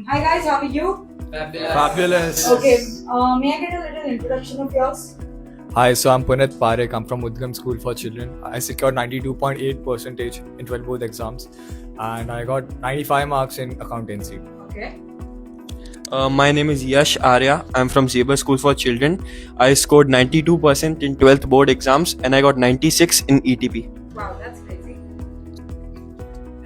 Hi guys, how are you? Fabulous. Okay, may I get a little introduction of yours? Hi, so I'm Punit Parekh. I'm from Udgam School for Children. I secured 92.8% in 12 board exams and I got 95 marks in accountancy. Okay. My name is Yash Arya. I'm from Zebra School for Children. I scored 92% in 12th board exams and I got 96 in ETP. Wow, that's crazy.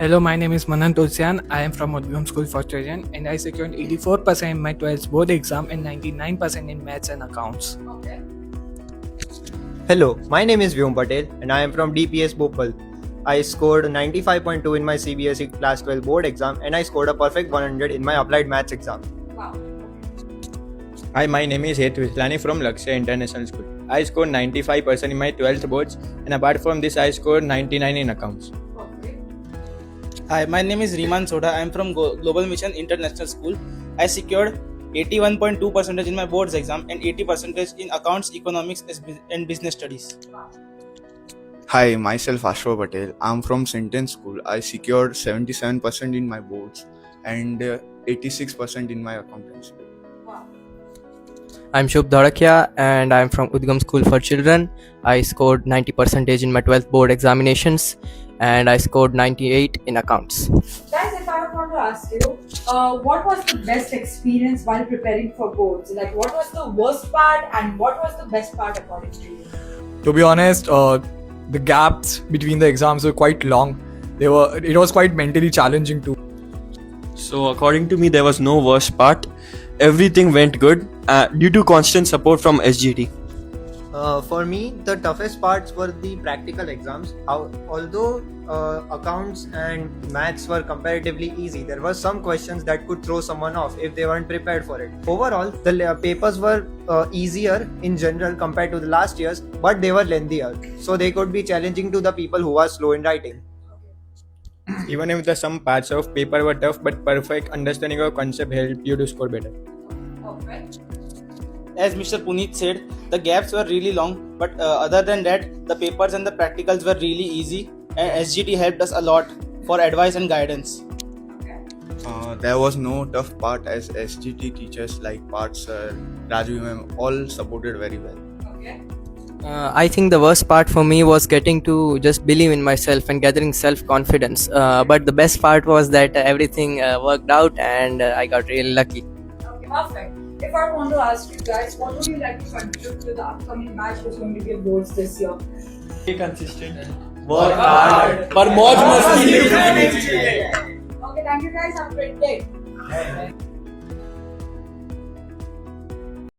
Hello, my name is Manan Tulsian. I am from Udgam School for Children and I secured 84% in my 12th board exam and 99% in maths and accounts. Okay. Hello, my name is Vyom Patel and I am from DPS Bhopal. I scored 95.2 in my CBSE Class 12 board exam and I scored a perfect 100 in my applied maths exam. Wow. Hi, my name is Hetu Islani from Lakshya International School. I scored 95% in my 12th boards and apart from this I scored 99 in accounts. Okay. Hi, my name is Riman Soda. I am from Global Mission International School. I secured 81.2% in my boards exam and 80% in accounts, economics and business studies. Hi, myself Ashwa Patel. I'm from Sentence School. I secured 77% in my boards and 86% in my accountancy. Wow. I'm Shubh Dharakia and I'm from Udgam School for Children. I scored 90% in my 12th board examinations and I scored 98 in accounts. Guys, if I would want to ask you, what was the best experience while preparing for boards? Like, what was the worst part and what was the best part according to you? To be honest, the gaps between the exams were quite long. It was quite mentally challenging too. So, according to me, there was no worst part. Everything went good due to constant support from SGT. For me, the toughest parts were the practical exams. Although accounts and maths were comparatively easy, there were some questions that could throw someone off if they weren't prepared for it. Overall, the papers were easier in general compared to the last year's, but they were lengthier, so they could be challenging to the people who are slow in writing. Even if some parts of paper were tough, but perfect understanding of concept helped you to score better. Okay. As Mr. Puneet said, the gaps were really long, but other than that, the papers and the practicals were really easy and SGT helped us a lot for advice and guidance. There was no tough part as SGT teachers like Parth sir, Raju ma'am all supported very well. Okay. I think the worst part for me was getting to just believe in myself and gathering self-confidence. But the best part was that everything worked out and I got really lucky. Okay, perfect. If I want to ask you guys, what would you like to contribute to the upcoming batch which is going to be boards this year? Be consistent. Work hard. पर मौज मस्ती Okay, thank you guys. Have a great day.